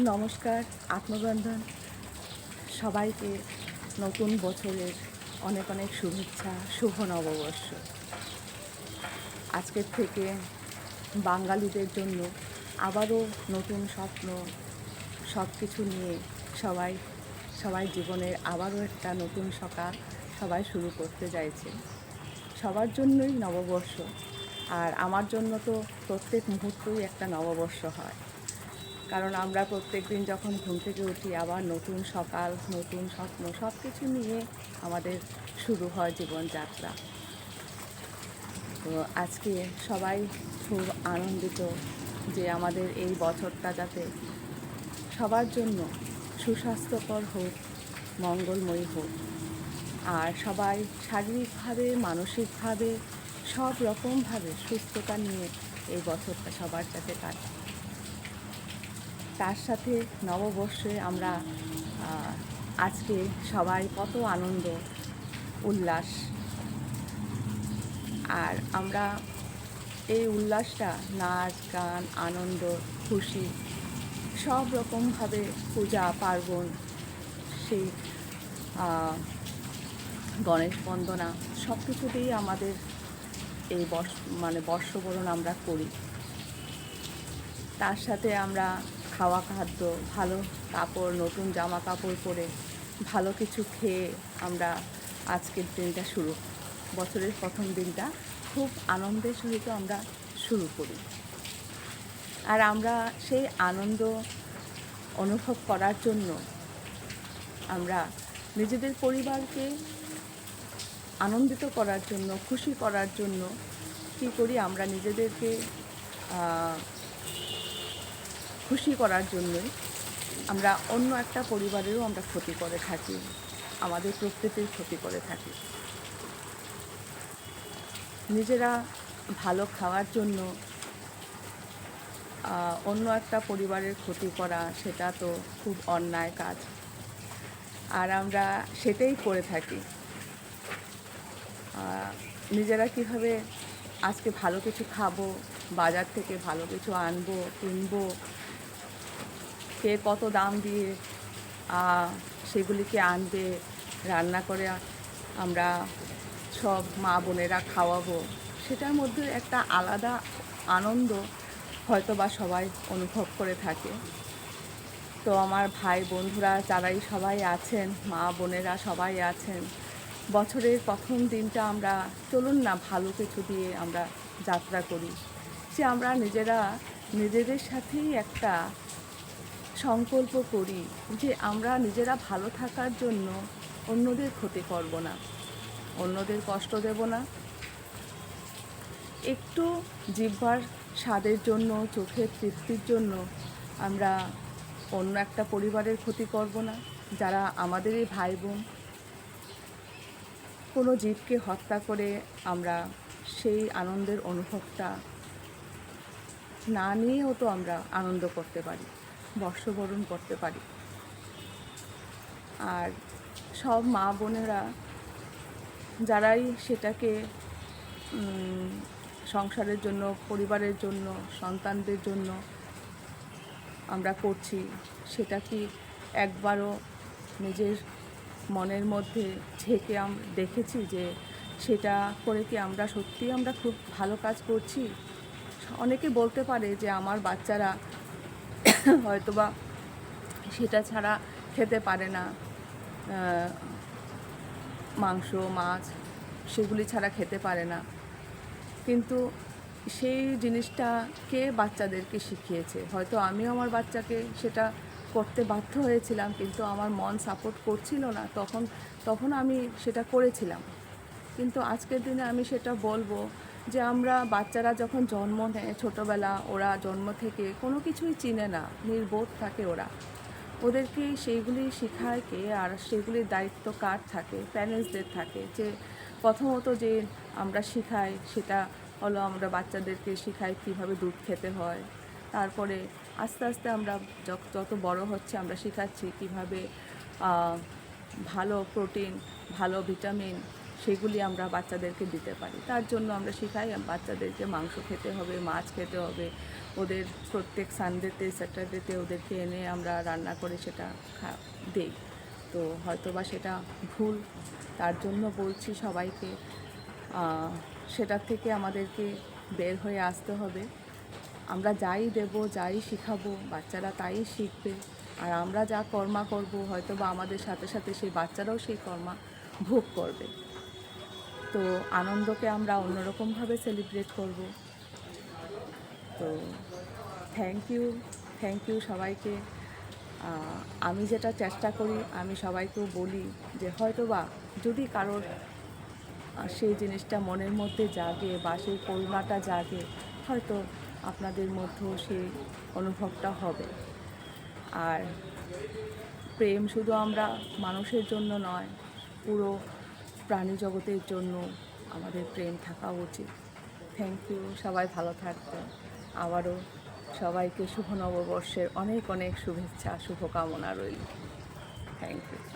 নমস্কার, আত্মবন্ধন সবাইকে নতুন বছরের অনেক অনেক শুভেচ্ছা, শুভ নববর্ষ। আজকের থেকে বাঙালিদের জন্য আবারও নতুন স্বপ্ন, সব কিছু নিয়ে সবাই সবাই জীবনের আবারও একটা নতুন সকাল সবাই শুরু করতে চাইছে। সবার জন্যই নববর্ষ, আর আমার জন্য তো প্রত্যেক মুহূর্তই একটা নববর্ষ হয়। কারণ আমরা প্রত্যেক দিন যখন ঘুম থেকে উঠি, আবার নতুন সকাল, নতুন স্বপ্ন, সব কিছু নিয়ে আমাদের শুরু হয় জীবনযাত্রা। তো আজকে সবাই খুব আনন্দিত যে আমাদের এই বছরটা যাতে সবার জন্য সুস্বাস্থ্যকর হোক, মঙ্গলময়ী হোক, আর সবাই শারীরিকভাবে, মানসিকভাবে, সব রকমভাবে সুস্থতা নিয়ে এই বছরটা সবার যাতে কাটে। তার সাথে নববর্ষে আমরা আজকে সবাই কত আনন্দ উল্লাস, আর আমরা এই উল্লাসটা নাচ গান আনন্দ খুশি সব রকমভাবে পূজা পার্বণ, সেই গণেশ বন্দনা সব কিছুতেই আমাদের এই বর্ষবরণ আমরা করি। তার সাথে আমরা খাওয়া খাদ্য, ভালো কাপড়, নতুন জামা কাপড় পরে ভালো কিছু খেয়ে আমরা আজকের দিনটা বছরের প্রথম দিনটা খুব আনন্দের সহিত আমরা শুরু করি। আর আমরা সেই আনন্দ অনুভব করার জন্য আমরা নিজেদের পরিবারকে আনন্দিত করার জন্য, খুশি করার জন্য কী করি, আমরা নিজেদেরকে খুশি করার জন্যই আমরা অন্য একটা পরিবারেরও আমরা ক্ষতি করে থাকি, আমাদের প্রকৃতির ক্ষতি করে থাকি। নিজেরা ভালো খাওয়ার জন্য অন্য একটা পরিবারের ক্ষতি করা, সেটা তো খুব অন্যায় কাজ, আর আমরা সেটাই করে থাকি। নিজেরা কীভাবে আজকে ভালো কিছু খাবো, বাজার থেকে ভালো কিছু আনবো, কিনবো, কে কত দাম দিয়ে সেগুলিকে আনবে, রান্না করে আমরা সব মা বোনেরা খাওয়াবো, সেটার মধ্যে একটা আলাদা আনন্দ হয়তো বা সবাই অনুভব করে থাকে। তো আমার ভাই বন্ধুরা যারাই সবাই আছেন, মা বোনেরা সবাই আছেন, বছরের প্রথম দিনটা আমরা চলুন না ভালো কিছু দিয়ে আমরা যাত্রা করি, যে আমরা নিজেদের সাথেই একটা সংকল্প করি যে আমরা নিজেরা ভালো থাকার জন্য অন্যদের ক্ষতি করব না, অন্যদের কষ্ট দেব না, একটু জিহ্বার স্বাদের জন্য, চোখের তৃপ্তির জন্য আমরা অন্য একটা পরিবারের ক্ষতি করব না, যারা আমাদেরই ভাই বোন। কোনো জীবকে হত্যা করে আমরা সেই আনন্দের অনুভবটা না নিয়েও তো আমরা আনন্দ করতে পারি, বর্ষবরণ করতে পারি। আর সব মা বোনেরা যারাই সেটাকে সংসারের জন্য, পরিবারের জন্য, সন্তানদের জন্য আমরা করছি, সেটা কি একবারও নিজের মনের মধ্যে ঝেঁকে আমরা দেখেছি যে সেটা করে কি আমরা সত্যিই আমরা খুব ভালো কাজ করছি? অনেকে বলতে পারে যে আমার বাচ্চারা হয়তোবা সেটা ছাড়া খেতে পারে না, মাংস মাছ সেগুলি ছাড়া খেতে পারে না, কিন্তু সেই জিনিসটা কে বাচ্চাদেরকে শিখিয়েছে? হয়তো আমিও আমার বাচ্চাকে সেটা করতে বাধ্য হয়েছিলাম, কিন্তু আমার মন সাপোর্ট করছিল না, তখন আমি সেটা করেছিলাম। কিন্তু আজকের দিনে আমি সেটা বলবো যে আমরা বাচ্চারা যখন জন্ম নেয়, ছোটোবেলা ওরা জন্ম থেকে কোনো কিছুই চিনে না, নির্বোধ থাকে ওরা, ওদেরকে সেইগুলি শেখায় কে? আর সেগুলির দায়িত্ব কার থাকে? প্যারেন্টসদের থাকে। যে প্রথমত যে আমরা শেখাই সেটা হলো আমরা বাচ্চাদেরকে শেখাই কীভাবে দুধ খেতে হয়, তারপরে আস্তে আস্তে আমরা যত বড় হচ্ছে আমরা শেখাচ্ছি কীভাবে ভালো প্রোটিন, ভালো ভিটামিন সেগুলি আমরা বাচ্চাদেরকে দিতে পারি। তার জন্য আমরা শেখাই বাচ্চাদেরকে মাংস খেতে হবে, মাছ খেতে হবে। ওদের প্রত্যেক সানডেতে, স্যাটারডেতে ওদেরকে এনে আমরা রান্না করে সেটা দেই। তো হয়তো বা সেটা ভুল, তার জন্য বলছি সবাইকে সেটার থেকে আমাদেরকে বের হয়ে আসতে হবে। আমরা যাই দেব, যাই শেখাবো, বাচ্চারা তাই শিখবে। আর আমরা যা কর্মা করব, হয়তো বা আমাদের সাথে সাথে সেই বাচ্চারাও সেই কর্মা ভোগ করবে। তো আনন্দকে আমরা অন্যরকমভাবে সেলিব্রেট করব। তো থ্যাংক ইউ সবাইকে। আমি যেটা চেষ্টা করি, আমি সবাইকেও বলি যে হয়তো বা যদি কারোর সেই জিনিসটা মনের মধ্যে জাগে বা সেই করুণাটা জাগে, হয়তো আপনাদের মধ্যেও সেই অনুভবটা হবে। আর প্রেম শুধু আমরা মানুষের জন্য নয়, পুরো প্রাণী জগতের জন্য আমাদের প্রেম থাকা উচিত। থ্যাংক ইউ, সবাই ভালো থাকবেন। আবারও সবাইকে শুভ নববর্ষের অনেক অনেক শুভেচ্ছা, শুভকামনা রইল। Thank you.